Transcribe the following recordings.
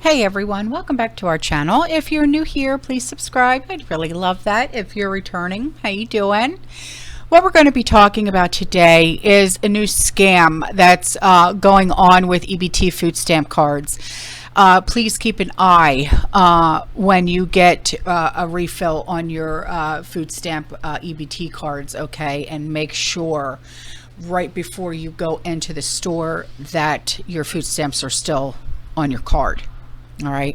Hey everyone, welcome back to our channel. If you're new here, please subscribe. I'd really love that. If you're returning, how you doing? What we're going to be talking about today is a new scam that's going on with EBT food stamp cards. Please keep an eye when you get a refill on your food stamp EBT cards, okay? And make sure right before you go into the store that your food stamps are still on your card. All right.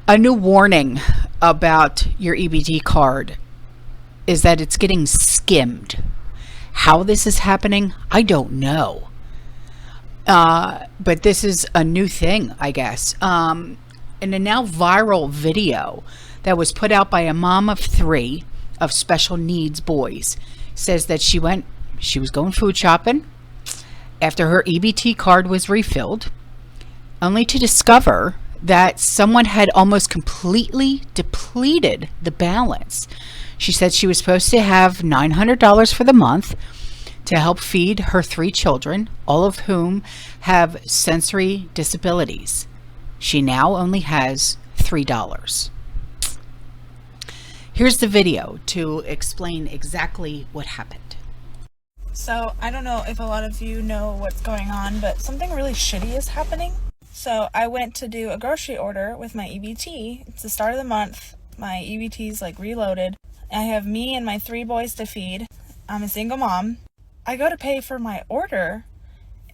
A new warning about your EBT card is that it's getting skimmed. How this is happening, I don't know. But this is a new thing, I guess. In a now viral video that was put out by a mom of 3 of special needs boys, says that she was going food shopping after her EBT card was refilled, only to discover that someone had almost completely depleted the balance. She said she was supposed to have $900 for the month to help feed her 3 children, all of whom have sensory disabilities. She now only has $3. Here's the video to explain exactly what happened. So I don't know if a lot of you know what's going on, but something really shitty is happening. So I went to do a grocery order with my EBT. It's the start of the month. My EBT's like reloaded. I have me and my 3 boys to feed. I'm a single mom. I go to pay for my order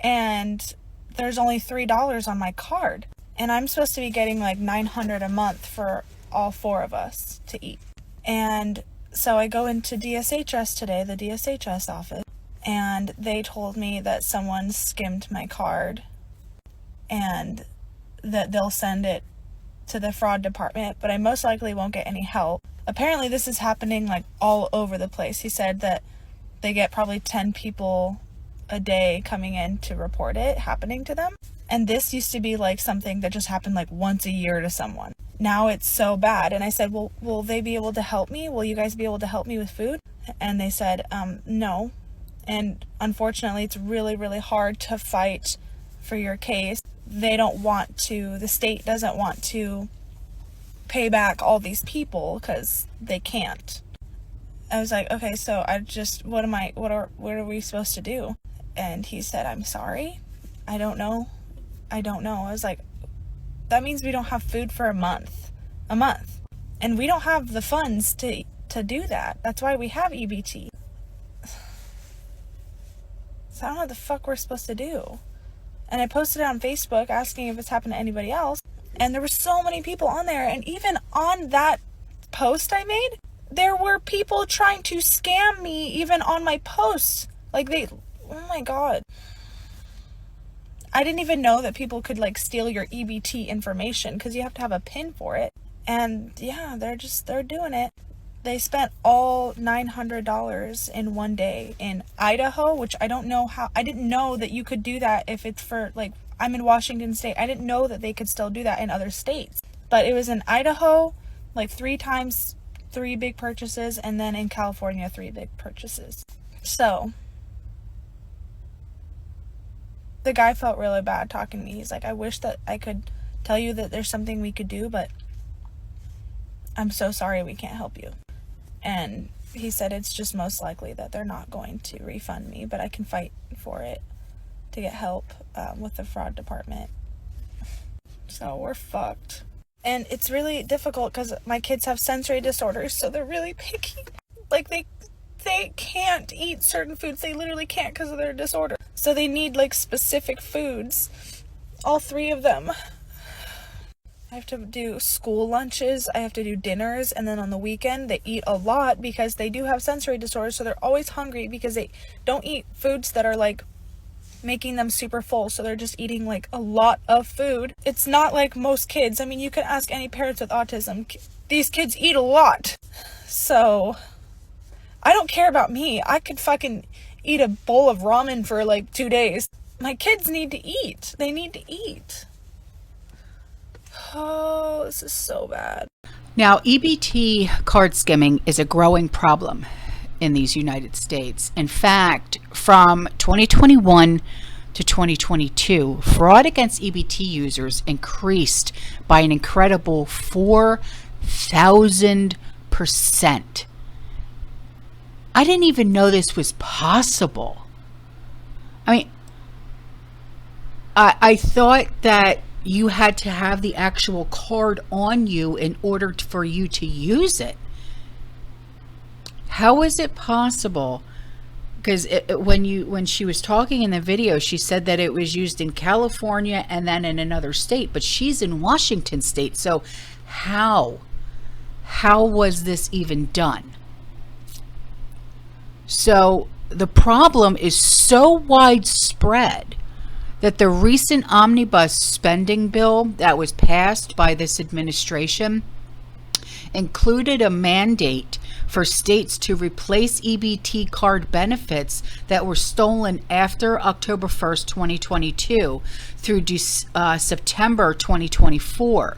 and there's only $3 on my card. And I'm supposed to be getting like $900 a month for all 4 of us to eat. And so I go into DSHS today, the DSHS office, and they told me that someone skimmed my card and that they'll send it to the fraud department, but I most likely won't get any help. Apparently this is happening like all over the place. He said that they get probably 10 people a day coming in to report it happening to them. And this used to be like something that just happened like once a year to someone. Now it's so bad. And I said, well, will they be able to help me? Will you guys be able to help me with food? And they said, no. And unfortunately, it's really, really hard to fight for your case. They don't want to, the state doesn't want to pay back all these people because they can't. I was like, okay, so what are we supposed to do? And he said, I'm sorry. I don't know. I was like, that means we don't have food for a month. And we don't have the funds to do that. That's why we have EBT. So I don't know what the fuck we're supposed to do. And I posted it on Facebook asking if it's happened to anybody else. And there were so many people on there. And even on that post I made, there were people trying to scam me even on my posts. Like oh my God. I didn't even know that people could like steal your EBT information because you have to have a PIN for it. And yeah, they're doing it. They spent all $900 in one day in Idaho, which I don't know how. I didn't know that you could do that if it's for, like, I'm in Washington State. I didn't know that they could still do that in other states. But it was in Idaho, like 3 times 3 big purchases, and then in California, 3 big purchases. So the guy felt really bad talking to me. He's like, I wish that I could tell you that there's something we could do, but I'm so sorry we can't help you. And he said it's just most likely that they're not going to refund me, but I can fight for it to get help with the fraud department. So we're fucked. And it's really difficult because my kids have sensory disorders, so they're really picky. Like they can't eat certain foods. They literally can't because of their disorder. So they need like specific foods. All 3 of them. I have to do school lunches, I have to do dinners, and then on the weekend they eat a lot because they do have sensory disorders, so they're always hungry because they don't eat foods that are like making them super full, so they're just eating like a lot of food. It's not like most kids. I mean, you can ask any parents with autism. These kids eat a lot. So I don't care about me. I could fucking eat a bowl of ramen for like 2 days. My kids need to eat. They need to eat. Oh, this is so bad. Now, EBT card skimming is a growing problem in these United States. In fact, from 2021 to 2022, fraud against EBT users increased by an incredible 4,000%. I didn't even know this was possible. I mean, I thought that you had to have the actual card on you in order for you to use it. How is it possible? Because when she was talking in the video, she said that it was used in California and then in another state, but she's in Washington state. So how was this even done? So the problem is so widespread that the recent omnibus spending bill that was passed by this administration included a mandate for states to replace EBT card benefits that were stolen after October 1st, 2022 through September 2024.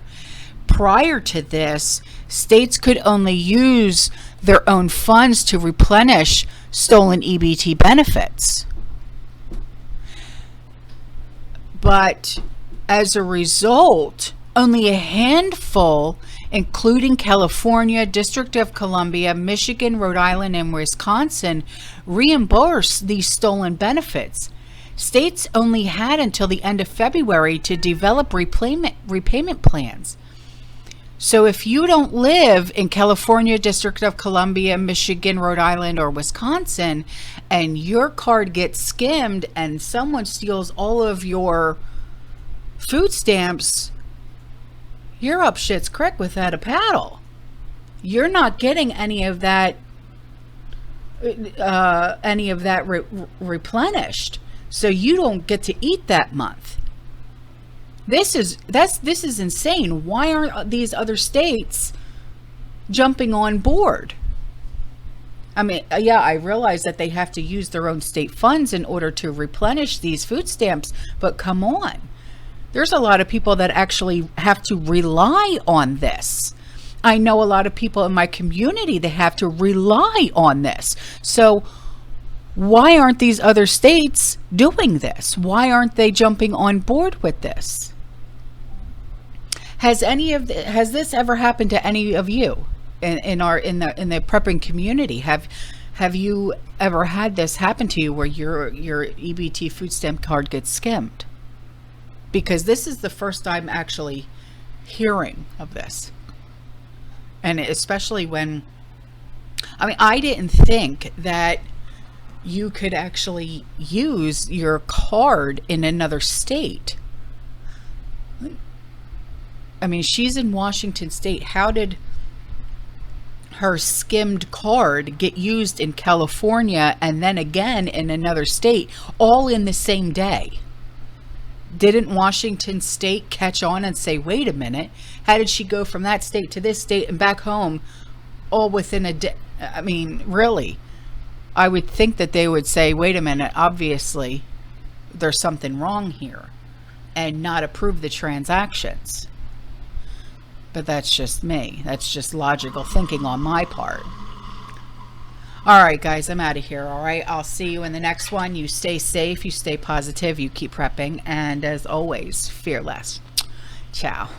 Prior to this, states could only use their own funds to replenish stolen EBT benefits. But as a result, only a handful, including California, District of Columbia, Michigan, Rhode Island, and Wisconsin, reimburse these stolen benefits. States only had until the end of February to develop repayment plans. So if you don't live in California, District of Columbia, Michigan, Rhode Island, or Wisconsin, and your card gets skimmed and someone steals all of your food stamps, you're up shit's creek without a paddle. You're not getting any of that replenished, so you don't get to eat that month. This is insane. Why aren't these other states jumping on board? I mean, yeah, I realize that they have to use their own state funds in order to replenish these food stamps, but come on. There's a lot of people that actually have to rely on this. I know a lot of people in my community that have to rely on this. So why aren't these other states doing this? Why aren't they jumping on board with this? Has this ever happened to any of you in the prepping community? Have you ever had this happen to you where your EBT food stamp card gets skimmed? Because this is the first I'm actually hearing of this. And especially when, I mean, I didn't think that you could actually use your card in another state. I mean, she's in Washington state. How did her skimmed card get used in California and then again in another state, all in the same day? Didn't Washington state catch on and say, wait a minute, how did she go from that state to this state and back home all within a day? I mean, really, I would think that they would say, wait a minute, obviously there's something wrong here, and not approve the transactions. But that's just me. That's just logical thinking on my part. All right, guys, I'm out of here. All right, I'll see you in the next one. You stay safe, you stay positive, you keep prepping, and as always, fearless. Ciao.